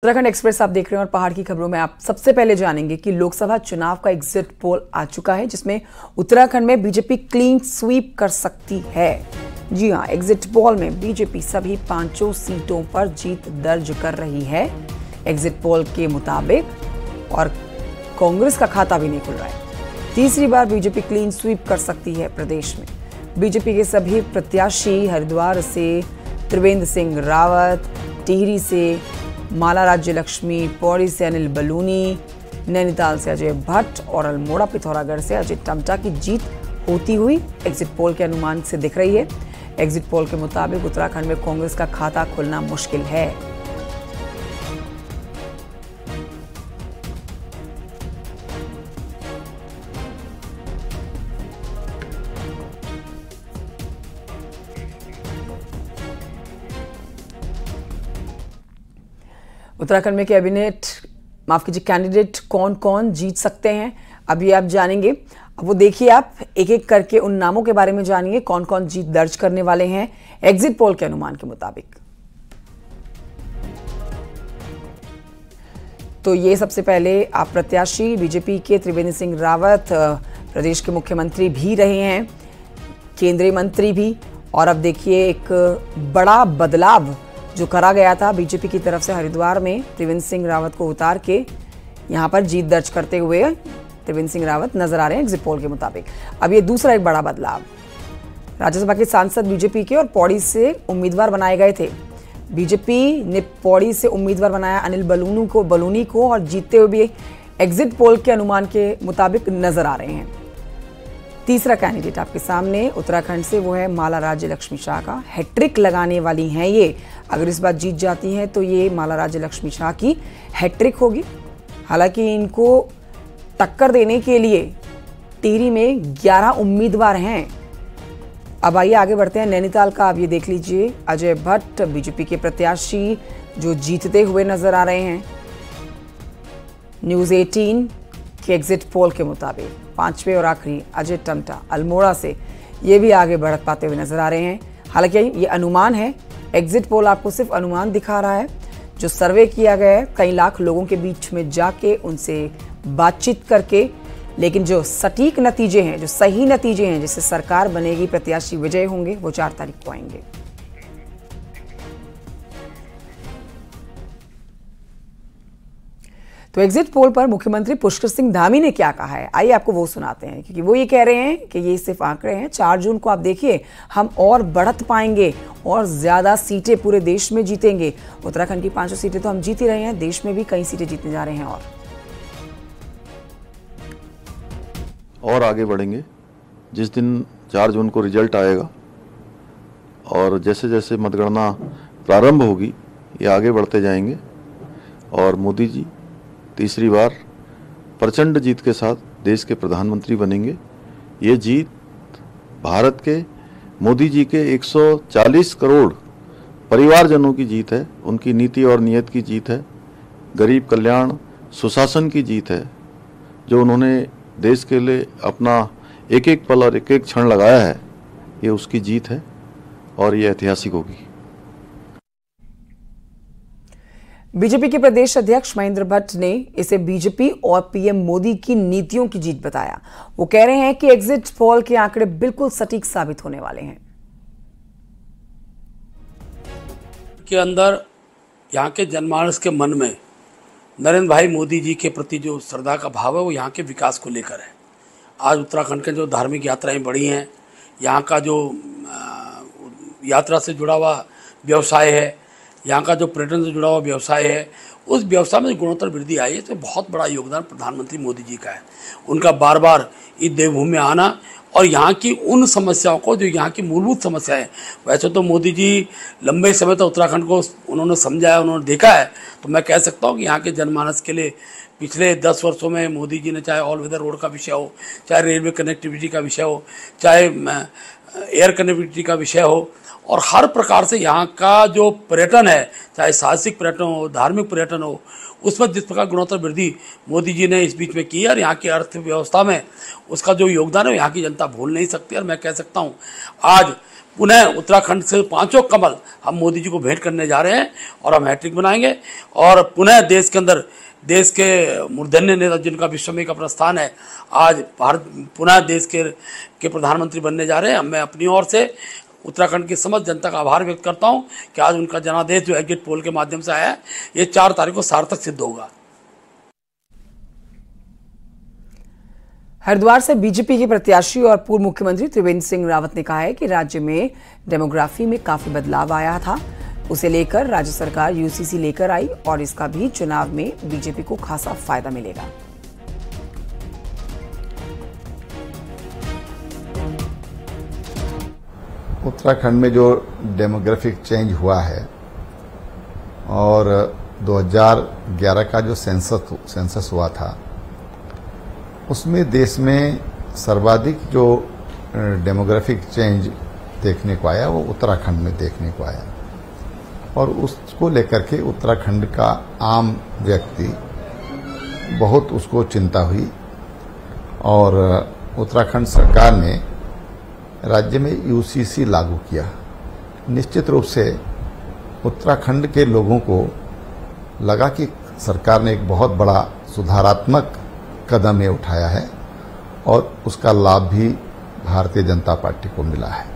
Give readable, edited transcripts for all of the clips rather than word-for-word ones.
Uttarakhand express आप देख रहे हैं और पहाड़ की खबरों में आप सबसे पहले जानेंगे कि लोकसभा चुनाव का एग्जिट पोल आ चुका है, जिसमें उत्तराखंड में बीजेपी क्लीन स्वीप कर सकती है। जी हां, एग्जिट पोल में बीजेपी सभी 5 सीटों पर जीत दर्ज कर रही है एग्जिट पोल के मुताबिक, और कांग्रेस का खाता भी नहीं खुल रहा है। तीसरी बार बीजेपी क्लीन स्वीप कर सकती है प्रदेश में। बीजेपी के सभी प्रत्याशी हरिद्वार से त्रिवेंद्र सिंह रावत, टिहरी से माला राज्य लक्ष्मी, पौड़ी से अनिल बलूनी, नैनीताल से अजय भट्ट और अल्मोड़ा पिथौरागढ़ से अजय टम्टा की जीत होती हुई एग्जिट पोल के अनुमान से दिख रही है। एग्जिट पोल के मुताबिक उत्तराखंड में कांग्रेस का खाता खुलना मुश्किल है। उत्तराखंड में कैंडिडेट कौन कौन जीत सकते हैं, अभी आप जानेंगे। अब वो देखिए, आप एक एक करके उन नामों के बारे में जानिए कौन कौन जीत दर्ज करने वाले हैं एग्जिट पोल के अनुमान के मुताबिक। तो ये सबसे पहले आप प्रत्याशी बीजेपी के त्रिवेंद्र सिंह रावत, प्रदेश के मुख्यमंत्री भी रहे हैं, केंद्रीय मंत्री भी। और अब देखिए, एक बड़ा बदलाव जो करा गया था बीजेपी की तरफ से हरिद्वार में त्रिवेंद्र सिंह रावत को उतार के यहां पर जीत दर्ज करते हुए त्रिवेंद्र सिंह रावत नजर आ रहे हैं एग्जिट पोल के मुताबिक। अब ये दूसरा एक बड़ा बदलाव, राज्यसभा के सांसद बीजेपी के और पौड़ी से उम्मीदवार बनाए गए थे। बीजेपी ने पौड़ी से उम्मीदवार बनाया अनिल बलूनी को और जीतते हुए भी एग्जिट पोल के अनुमान के मुताबिक नजर आ रहे हैं। तीसरा कैंडिडेट आपके सामने उत्तराखंड से, वो है माला राज्य लक्ष्मी शाह का। हैट्रिक लगाने वाली हैं ये, अगर इस बार जीत जाती हैं तो ये माला राज्य लक्ष्मी शाह की हैट्रिक होगी। हालांकि इनको टक्कर देने के लिए टिहरी में 11 उम्मीदवार हैं। अब आइए आगे बढ़ते हैं। नैनीताल का आप ये देख लीजिए, अजय भट्ट बीजेपी के प्रत्याशी जो जीतते हुए नजर आ रहे हैं न्यूज़ 18 के एग्जिट पोल के मुताबिक। 5वें और आखिरी अजय टम्टा अल्मोड़ा से, ये भी आगे बढ़ पाते हुए नजर आ रहे हैं। हालांकि ये अनुमान है, एग्जिट पोल आपको सिर्फ अनुमान दिखा रहा है। जो सर्वे किया गया है कई लाख लोगों के बीच में जाके उनसे बातचीत करके, लेकिन जो सटीक नतीजे हैं, जो सही नतीजे हैं, जिससे सरकार बनेगी, प्रत्याशी विजय होंगे, वो 4 तारीख को आएंगे। तो एग्जिट पोल पर मुख्यमंत्री पुष्कर सिंह धामी ने क्या कहा है, आइए आपको वो सुनाते हैं, क्योंकि वो ये कह रहे हैं कि ये सिर्फ आंकड़े हैं। 4 जून को आप देखिए, हम और बढ़त पाएंगे और ज्यादा सीटें पूरे देश में जीतेंगे। उत्तराखंड की 5 सीटें तो हम जीत ही रहे हैं, देश में भी कई सीटें जीतने जा रहे हैं और आगे बढ़ेंगे। जिस दिन 4 जून को रिजल्ट आएगा और जैसे जैसे मतगणना प्रारंभ होगी, ये आगे बढ़ते जाएंगे और मोदी जी तीसरी बार प्रचंड जीत के साथ देश के प्रधानमंत्री बनेंगे। ये जीत भारत के मोदी जी के 140 करोड़ परिवारजनों की जीत है, उनकी नीति और नीयत की जीत है, गरीब कल्याण सुशासन की जीत है। जो उन्होंने देश के लिए अपना एक एक पल और एक एक क्षण लगाया है, ये उसकी जीत है और ये ऐतिहासिक होगी। बीजेपी के प्रदेश अध्यक्ष महेंद्र भट्ट ने इसे बीजेपी और पीएम मोदी की नीतियों की जीत बताया। वो कह रहे हैं कि एग्जिट पोल के आंकड़े बिल्कुल सटीक साबित होने वाले हैं। के अंदर यहाँ के जनमानस के मन में नरेंद्र भाई मोदी जी के प्रति जो श्रद्धा का भाव है, वो यहाँ के विकास को लेकर है। आज उत्तराखंड के जो धार्मिक यात्राएं बढ़ी हैं, यहाँ का जो यात्रा से जुड़ा हुआ व्यवसाय है, यहाँ का जो पर्यटन से जुड़ा हुआ व्यवसाय है, उस व्यवसाय में गुणोत्तर वृद्धि आई है। तो बहुत बड़ा योगदान प्रधानमंत्री मोदी जी का है। उनका बार बार इस देवभूमि में आना और यहाँ की उन समस्याओं को, जो यहाँ की मूलभूत समस्याएं, वैसे तो मोदी जी लंबे समय तक उत्तराखंड को उन्होंने समझा है, उन्होंने देखा है। तो मैं कह सकता हूँ कि यहाँ के जनमानस के लिए पिछले 10 वर्षों में मोदी जी ने, चाहे ऑल वेदर रोड का विषय हो, चाहे रेलवे कनेक्टिविटी का विषय हो, चाहे एयर कनेक्टिविटी का विषय हो, और हर प्रकार से यहाँ का जो पर्यटन है, चाहे साहसिक पर्यटन हो, धार्मिक पर्यटन हो, उसमें जिस प्रकार गुणोत्तर वृद्धि मोदी जी ने इस बीच में की है और यहाँ की अर्थव्यवस्था में उसका जो योगदान है, यहाँ की जनता भूल नहीं सकती। और मैं कह सकता हूँ आज पुनः उत्तराखंड से 5 कमल हम मोदी जी को भेंट करने जा रहे हैं और हम हैट्रिक बनाएंगे और पुनः देश के अंदर देश के मूर्धन्य नेता जिनका विश्व में एक अपना स्थान है, आज भारत पुनः देश के प्रधानमंत्री बनने जा रहे हैं। मैं अपनी ओर से उत्तराखंड की समस्त जनता का आभार व्यक्त करता हूं कि आज उनका जनादेश जो एग्जिट पोल के माध्यम से आया है, ये 4 तारीख को सार्थक सिद्ध होगा। हरिद्वार से बीजेपी के प्रत्याशी और पूर्व मुख्यमंत्री त्रिवेंद्र सिंह रावत ने कहा है कि राज्य में डेमोग्राफी में काफी बदलाव आया था, उसे लेकर राज्य सरकार यूसीसी लेकर आई और इसका भी चुनाव में बीजेपी को खासा फायदा मिलेगा। उत्तराखंड में जो डेमोग्राफिक चेंज हुआ है और 2011 का जो सेंसस हुआ था, उसमें देश में सर्वाधिक जो डेमोग्राफिक चेंज देखने को आया वो उत्तराखंड में देखने को आया और उसको लेकर के उत्तराखंड का आम व्यक्ति बहुत उसको चिंता हुई और उत्तराखंड सरकार ने राज्य में यूसीसी लागू किया। निश्चित रूप से उत्तराखंड के लोगों को लगा कि सरकार ने एक बहुत बड़ा सुधारात्मक कदम ये उठाया है और उसका लाभ भी भारतीय जनता पार्टी को मिला है।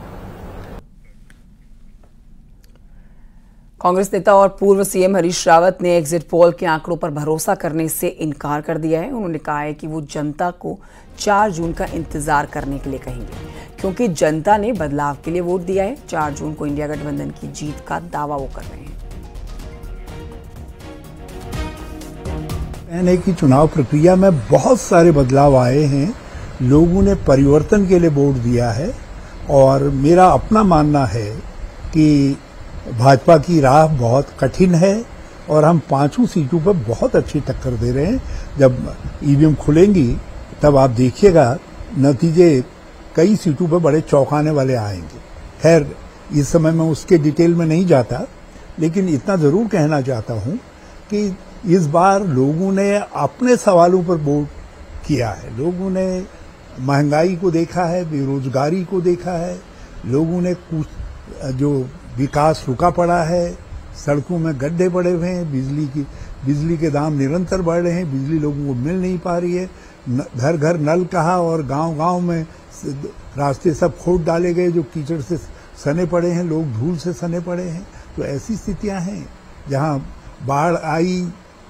कांग्रेस नेता और पूर्व सीएम हरीश रावत ने एग्जिट पोल के आंकड़ों पर भरोसा करने से इनकार कर दिया है। उन्होंने कहा है कि वो जनता को 4 जून का इंतजार करने के लिए कहेंगे, क्योंकि जनता ने बदलाव के लिए वोट दिया है। 4 जून को इंडिया गठबंधन की जीत का दावा वो कर रहे हैं। कहने की चुनाव प्रक्रिया में बहुत सारे बदलाव आए हैं, लोगों ने परिवर्तन के लिए वोट दिया है और मेरा अपना मानना है कि भाजपा की राह बहुत कठिन है और हम 5 सीटों पर बहुत अच्छी टक्कर दे रहे हैं। जब ईवीएम खुलेंगी तब आप देखिएगा नतीजे कई सीटों पर बड़े चौंकाने वाले आएंगे। खैर इस समय मैं उसके डिटेल में नहीं जाता, लेकिन इतना जरूर कहना चाहता हूं कि इस बार लोगों ने अपने सवालों पर वोट किया है। लोगों ने महंगाई को देखा है, बेरोजगारी को देखा है, लोगों ने कुछ जो विकास रुका पड़ा है, सड़कों में गड्ढे पड़े हुए हैं, बिजली के दाम निरंतर बढ़ रहे हैं, बिजली लोगों को मिल नहीं पा रही है, घर घर नल कहा और गांव गांव में रास्ते सब खोद डाले गए जो कीचड़ से सने पड़े हैं, लोग धूल से सने पड़े हैं। तो ऐसी स्थितियां हैं जहां बाढ़ आई,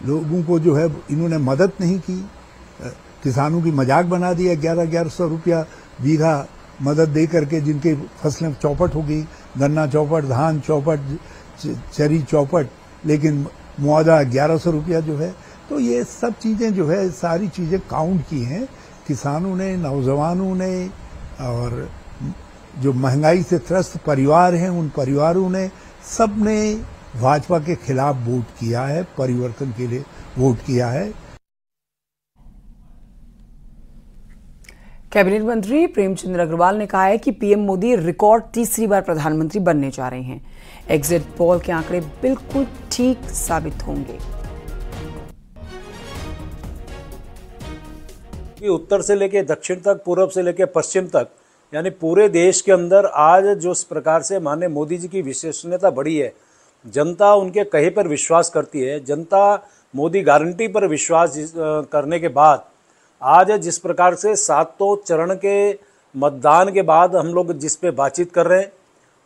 लोगों को जो है इन्होंने मदद नहीं की, किसानों की मजाक बना दिया। 1100 रुपया बीघा मदद दे करके जिनके फसलें चौपट हो गई, गन्ना चौपट, धान चौपट, चरी चौपट, लेकिन मुआवजा 1100 रुपया जो है। तो ये सब चीजें जो है सारी चीजें काउंट की हैं किसानों ने, नौजवानों ने और जो महंगाई से त्रस्त परिवार हैं उन परिवारों ने, सब ने भाजपा के खिलाफ वोट किया है, परिवर्तन के लिए वोट किया है। कैबिनेट मंत्री प्रेमचंद अग्रवाल ने कहा है कि पीएम मोदी रिकॉर्ड तीसरी बार प्रधानमंत्री बनने जा रहे हैं। एग्जिट पोल के आंकड़े बिल्कुल ठीक साबित होंगे। उत्तर से लेकर दक्षिण तक, पूर्व से लेकर पश्चिम तक, यानी पूरे देश के अंदर आज जो इस प्रकार से माननीय मोदी जी की विश्वसनीयता बढ़ी है, जनता उनके कहे पर विश्वास करती है, जनता मोदी गारंटी पर विश्वास करने के बाद आज जिस प्रकार से 7 चरण के मतदान के बाद हम लोग जिस पे बातचीत कर रहे हैं,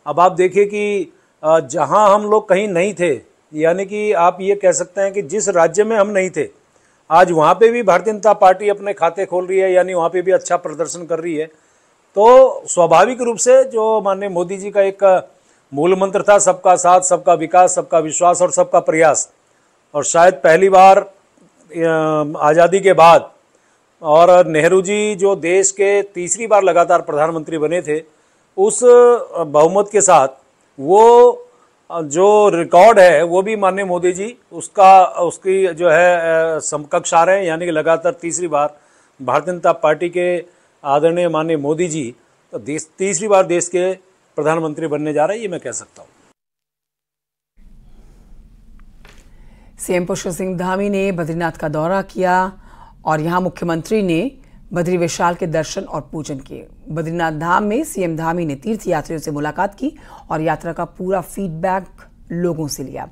अब आप देखिए कि जहां हम लोग कहीं नहीं थे, यानी कि आप ये कह सकते हैं कि जिस राज्य में हम नहीं थे, आज वहां पे भी भारतीय जनता पार्टी अपने खाते खोल रही है, यानी वहां पे भी अच्छा प्रदर्शन कर रही है। तो स्वाभाविक रूप से जो माननीय मोदी जी का एक मूल मंत्र था, सबका साथ, सबका विकास, सबका विश्वास और सबका प्रयास, और शायद पहली बार आज़ादी के बाद और नेहरू जी जो देश के तीसरी बार लगातार प्रधानमंत्री बने थे, उस बहुमत के साथ वो जो रिकॉर्ड है वो भी माननीय मोदी जी उसकी जो है समकक्ष आ रहे हैं, यानी कि लगातार तीसरी बार भारतीय जनता पार्टी के आदरणीय माननीय मोदी जी तीसरी बार देश के प्रधानमंत्री बनने जा रहे हैं, ये मैं कह सकता हूँ। सीएम पुष्कर सिंह धामी ने बद्रीनाथ का दौरा किया और यहां मुख्यमंत्री ने बद्री विशाल के दर्शन और पूजन किए। बद्रीनाथ धाम में सीएम धामी ने तीर्थ यात्रियों से मुलाकात की और यात्रा का पूरा फीडबैक लोगों से लिया।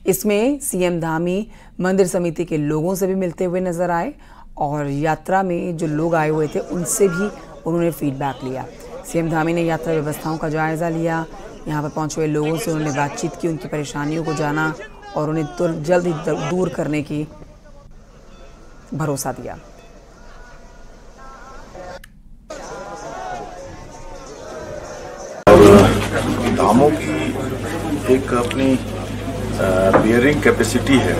इसमें सीएम धामी मंदिर समिति के लोगों से भी मिलते हुए नजर आए और यात्रा में जो लोग आए हुए थे उनसे भी उन्होंने फीडबैक लिया। सीएम धामी ने यात्रा व्यवस्थाओं का जायजा लिया। यहाँ पर पहुंचे हुए लोगों से उन्होंने बातचीत की, उनकी परेशानियों को जाना और उन्हें जल्द ही दूर करने की भरोसा दिया। धामों की एक अपनी बियरिंग कैपेसिटी है,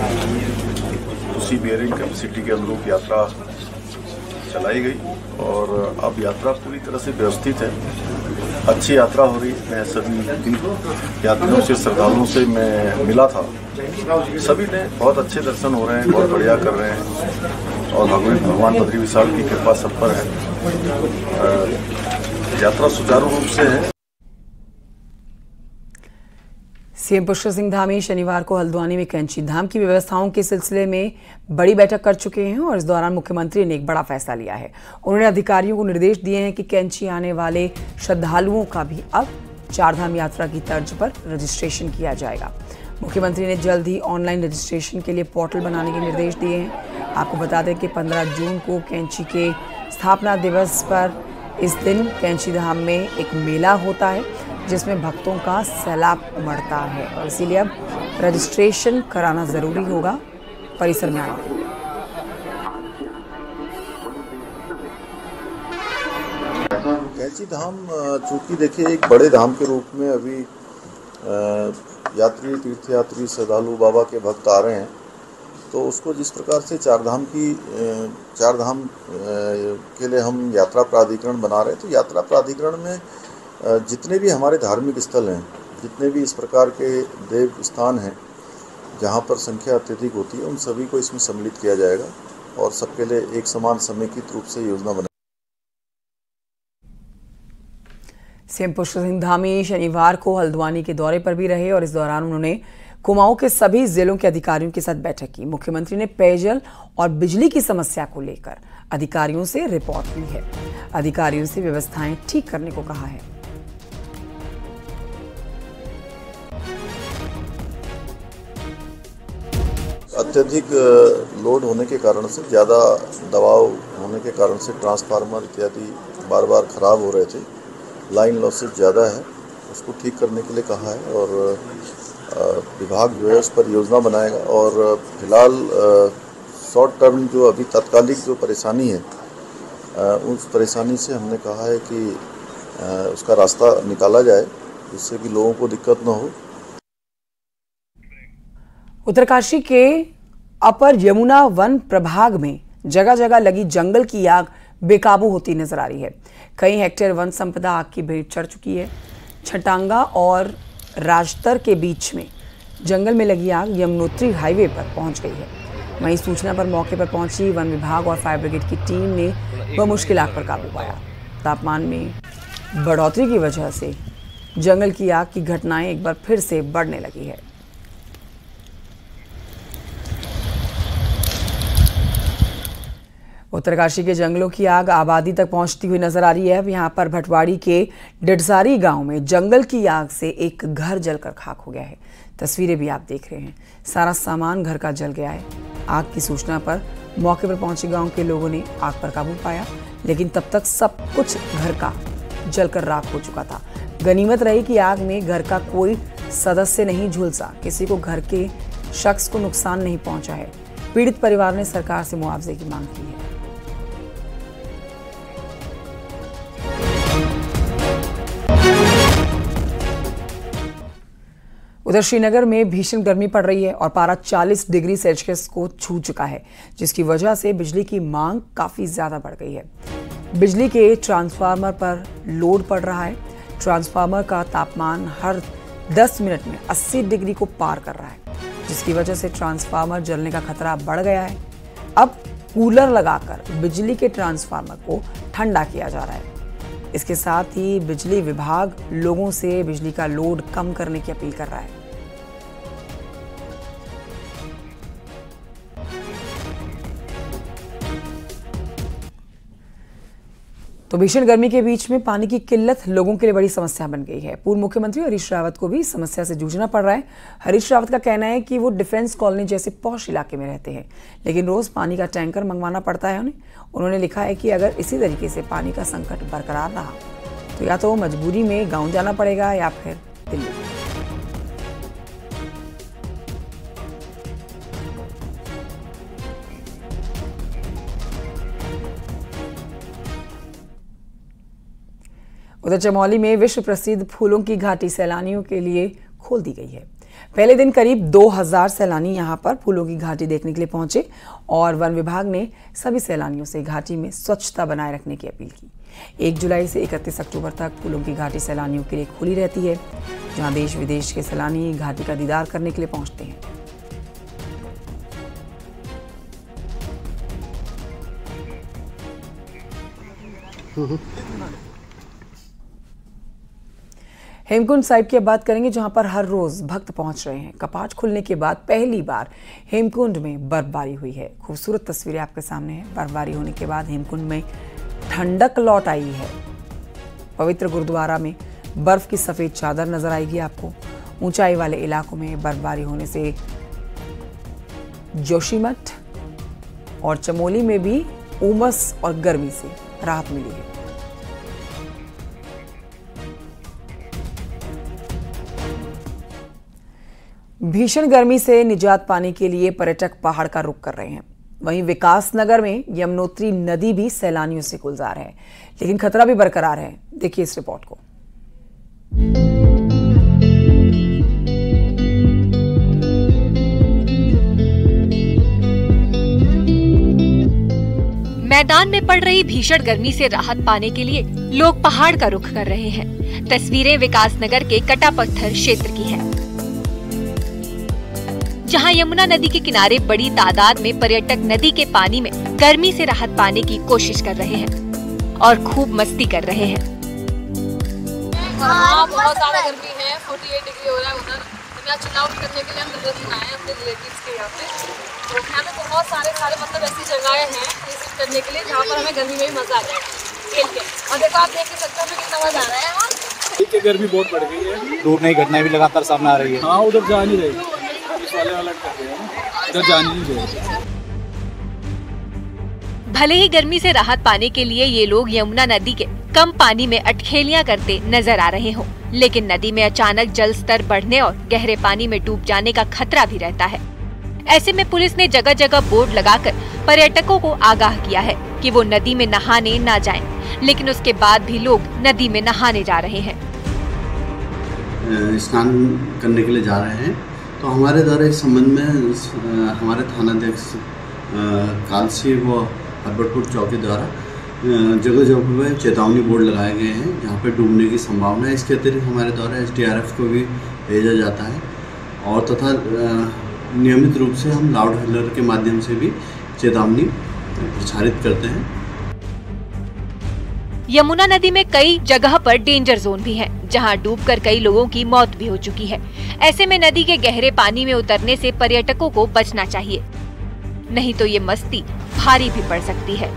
उसी बियरिंग कैपेसिटी के अनुरूप यात्रा चलाई गई और अब यात्रा पूरी तरह से व्यवस्थित है। अच्छी यात्रा हो रही है। मैं सभी यात्रियों से, श्रद्धालुओं से मैं मिला था, सभी ने बहुत अच्छे दर्शन हो रहे हैं, बहुत बढ़िया कर रहे हैं और भगवान बद्री विशाल की कृपा सब पर है। यात्रा सुचारू रूप से है। सीएम पुष्कर सिंह धामी शनिवार को हल्द्वानी में कैंची धाम की व्यवस्थाओं के सिलसिले में बड़ी बैठक कर चुके हैं और इस दौरान मुख्यमंत्री ने एक बड़ा फैसला लिया है। उन्होंने अधिकारियों को निर्देश दिए हैं कि कैंची आने वाले श्रद्धालुओं का भी अब चारधाम यात्रा की तर्ज पर रजिस्ट्रेशन किया जाएगा। मुख्यमंत्री ने जल्द ही ऑनलाइन रजिस्ट्रेशन के लिए पोर्टल बनाने के निर्देश दिए हैं। आपको बता दें कि 15 जून को कैंची के स्थापना दिवस पर इस दिन कैंची धाम में एक मेला होता है जिसमें भक्तों का सैलाब उमड़ता है और इसीलिए अब रजिस्ट्रेशन कराना जरूरी होगा परिसर में आने के लिए। कैंची धाम चूंकि देखिए एक बड़े धाम के रूप में अभी यात्री, तीर्थयात्री, श्रद्धालु, बाबा के भक्त आ रहे हैं, तो उसको जिस प्रकार से चारधाम के लिए हम यात्रा प्राधिकरण बना रहे हैं, तो यात्रा प्राधिकरण में जितने भी हमारे धार्मिक स्थल हैं, जितने भी इस प्रकार के देव स्थान हैं जहाँ पर संख्या अत्यधिक होती है, उन सभी को इसमें सम्मिलित किया जाएगा और सबके लिए एक समान समेकित रूप से योजना बनेगी। सीएम पुष्कर सिंह धामी शनिवार को हल्द्वानी के दौरे पर भी रहे और इस दौरान उन्होंने कुमाऊं के सभी जिलों के अधिकारियों के साथ बैठक की। मुख्यमंत्री ने पेयजल और बिजली की समस्या को लेकर अधिकारियों से रिपोर्ट ली है। अधिकारियों से व्यवस्थाएं ठीक करने को कहा है। अत्यधिक लोड होने के कारण से, ज़्यादा दबाव होने के कारण से ट्रांसफार्मर इत्यादि बार बार खराब हो रहे थे। लाइन लॉसेज ज़्यादा है, उसको ठीक करने के लिए कहा है और विभाग जो है उस पर योजना बनाएगा और फिलहाल शॉर्ट टर्म जो अभी तात्कालिक जो परेशानी है, उस परेशानी से हमने कहा है कि उसका रास्ता निकाला जाए जिससे कि लोगों को दिक्कत न हो। उत्तरकाशी के अपर यमुना वन प्रभाग में जगह जगह लगी जंगल की आग बेकाबू होती नजर आ रही है। कई हेक्टेयर वन संपदा आग की भेंट चढ़ चुकी है। छटांगा और राजतर के बीच में जंगल में लगी आग यमुनोत्री हाईवे पर पहुंच गई है। वहीं सूचना पर मौके पर पहुंची वन विभाग और फायर ब्रिगेड की टीम ने बमुश्किल आग पर काबू पाया। तापमान में बढ़ोतरी की वजह से जंगल की आग की घटनाएं एक बार फिर से बढ़ने लगी है। उत्तरकाशी के जंगलों की आग आबादी तक पहुंचती हुई नजर आ रही है। यहाँ पर भटवाड़ी के डिडसारी गांव में जंगल की आग से एक घर जलकर खाक हो गया है। तस्वीरें भी आप देख रहे हैं, सारा सामान घर का जल गया है। आग की सूचना पर मौके पर पहुंचे गांव के लोगों ने आग पर काबू पाया, लेकिन तब तक सब कुछ घर का जलकर राख हो चुका था। गनीमत रही कि आग में घर का कोई सदस्य नहीं झुलसा, किसी को घर के शख्स को नुकसान नहीं पहुंचा है। पीड़ित परिवार ने सरकार से मुआवजे की मांग की है। उधर श्रीनगर में भीषण गर्मी पड़ रही है और पारा 40 डिग्री सेल्सियस को छू चुका है, जिसकी वजह से बिजली की मांग काफी ज्यादा बढ़ गई है। बिजली के ट्रांसफार्मर पर लोड पड़ रहा है। ट्रांसफार्मर का तापमान हर 10 मिनट में 80 डिग्री को पार कर रहा है, जिसकी वजह से ट्रांसफार्मर जलने का खतरा बढ़ गया है। अब कूलर लगाकर बिजली के ट्रांसफार्मर को ठंडा किया जा रहा है। इसके साथ ही बिजली विभाग लोगों से बिजली का लोड कम करने की अपील कर रहा है। तो भीषण गर्मी के बीच में पानी की किल्लत लोगों के लिए बड़ी समस्या बन गई है। पूर्व मुख्यमंत्री हरीश रावत को भी इस समस्या से जूझना पड़ रहा है। हरीश रावत का कहना है कि वो डिफेंस कॉलोनी जैसे पॉश इलाके में रहते हैं, लेकिन रोज पानी का टैंकर मंगवाना पड़ता है उन्हें। उन्होंने लिखा है कि अगर इसी तरीके से पानी का संकट बरकरार रहा तो या तो मजबूरी में गाँव जाना पड़ेगा या फिर दिल्ली। उधर चमोली में विश्व प्रसिद्ध फूलों की घाटी सैलानियों के लिए खोल दी गई है। पहले दिन करीब 2000 सैलानी यहां पर फूलों की घाटी देखने के लिए पहुंचे और वन विभाग ने सभी सैलानियों से घाटी में स्वच्छता बनाए रखने की अपील की। 1 जुलाई से 31 अक्टूबर तक फूलों की घाटी सैलानियों के लिए खुली रहती है, जहां देश विदेश के सैलानी घाटी का दीदार करने के लिए पहुंचते हैं। हेमकुंड साहिब की अब बात करेंगे, जहां पर हर रोज भक्त पहुंच रहे हैं। कपाट खुलने के बाद पहली बार हेमकुंड में बर्फबारी हुई है। खूबसूरत तस्वीरें आपके सामने हैं। बर्फबारी होने के बाद हेमकुंड में ठंडक लौट आई है। पवित्र गुरुद्वारा में बर्फ की सफेद चादर नजर आएगी आपको। ऊंचाई वाले इलाकों में बर्फबारी होने से जोशीमठ और चमोली में भी उमस और गर्मी से राहत मिली है। भीषण गर्मी से निजात पाने के लिए पर्यटक पहाड़ का रुख कर रहे हैं। वहीं विकास नगर में यमुनोत्री नदी भी सैलानियों से गुलजार है, लेकिन खतरा भी बरकरार है। देखिए इस रिपोर्ट को। मैदान में पड़ रही भीषण गर्मी से राहत पाने के लिए लोग पहाड़ का रुख कर रहे हैं। तस्वीरें विकास नगर के कटा पत्थर क्षेत्र की है, जहां यमुना नदी के किनारे बड़ी तादाद में पर्यटक नदी के पानी में गर्मी से राहत पाने की कोशिश कर रहे हैं और खूब मस्ती कर रहे हैं। हाँ, बहुत ज्यादा गर्मी है। 48 डिग्री हो रहा है उधर। तो चुनाव भी करने के लिए हम नजर आए अपने रिलेटिव्स के यहाँ पे। तो यहाँ पे बहुत सारे मतलब ऐसी जगहें हैं विजिट करने के लिए जहाँ पर हमें गर्मी में भी मजा आ जाएगा खेल के। और देखो आप देख ही सकते हो हमें कितना मजा आ रहा है यहाँ। गर्मी बहुत बढ़ गई है। रोड नई घटनाएं भी लगातार सामने आ रही है। हाँ, उधर जा नहीं रही, वाले अलर्ट कर रहे हैं, इधर जा नहीं रहे। भले ही गर्मी से राहत पाने के लिए ये लोग यमुना नदी के कम पानी में अटखेलियां करते नजर आ रहे हों, लेकिन नदी में अचानक जल स्तर बढ़ने और गहरे पानी में डूब जाने का खतरा भी रहता है। ऐसे में पुलिस ने जगह जगह बोर्ड लगाकर पर्यटकों को आगाह किया है कि वो नदी में नहाने न जाएं, लेकिन उसके बाद भी लोग नदी में नहाने जा रहे हैं। स्नान करने के लिए जा रहे हैं, तो हमारे द्वारा इस संबंध में हमारे थानाध्यक्ष कालसी व हरबटपुर चौकी द्वारा जगह जगह पर चेतावनी बोर्ड लगाए गए हैं जहाँ पर डूबने की संभावना है। इसके अतिरिक्त हमारे द्वारा SDRF को भी भेजा जाता है और तथा नियमित रूप से हम लाउड हेलर के माध्यम से भी चेतावनी प्रचारित करते हैं। यमुना नदी में कई जगह पर डेंजर जोन भी हैं, जहां डूबकर कई लोगों की मौत भी हो चुकी है। ऐसे में नदी के गहरे पानी में उतरने से पर्यटकों को बचना चाहिए, नहीं तो ये मस्ती भारी भी पड़ सकती है।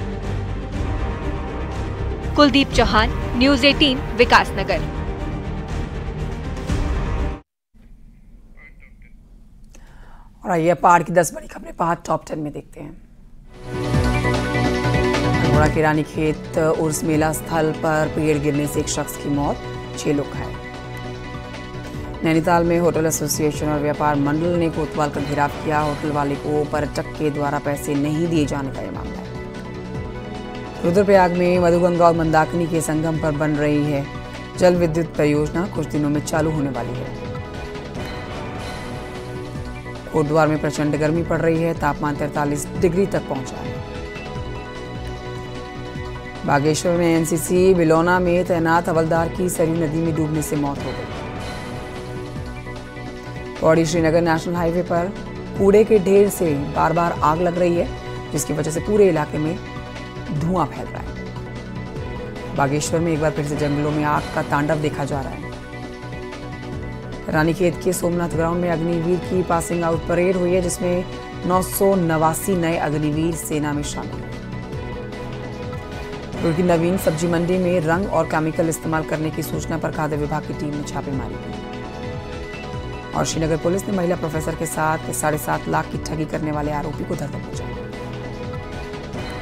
कुलदीप चौहान, न्यूज़ 18, विकास नगर। और आइए पहाड़ की 10 बड़ी खबरें पहाड़ टॉप 10 में देखते हैं। अल्मोड़ा के रानीखेत उर्स मेला स्थल पर पेड़ गिरने से एक शख्स की मौत, 6 लोग घायल। नैनीताल में होटल एसोसिएशन और व्यापार मंडल ने कोतवाल का घेराव किया। होटल वाले को पर्यटक के द्वारा पैसे नहीं दिए जाने का यह मामला है। रुद्रप्रयाग में मधुगंगा और मंदाकिनी के संगम पर बन रही है जल विद्युत परियोजना, कुछ दिनों में चालू होने वाली है। कोटद्वार में प्रचंड गर्मी पड़ रही है, तापमान 43 डिग्री तक पहुंचा है। बागेश्वर में एनसीसी बिलौना में तैनात हवलदार की सरयू नदी में डूबने से मौत हो गई। पौड़ी श्रीनगर नेशनल हाईवे पर कूड़े के ढेर से बार बार आग लग रही है, जिसकी वजह से पूरे इलाके में धुआं फैल रहा है। बागेश्वर में एक बार फिर से जंगलों में आग का तांडव देखा जा रहा है। रानीखेत के सोमनाथ ग्राउंड में अग्निवीर की पासिंग आउट परेड हुई है, जिसमें 989 नए अग्निवीर सेना में शामिल हुए। दुर्ग की नवीन सब्जी मंडी में रंग और केमिकल इस्तेमाल करने की सूचना पर खाद्य विभाग की टीम ने छापेमारी की। और श्रीनगर पुलिस ने महिला प्रोफेसर के साथ 7.5 लाख की ठगी करने वाले आरोपी को धर दबोचा।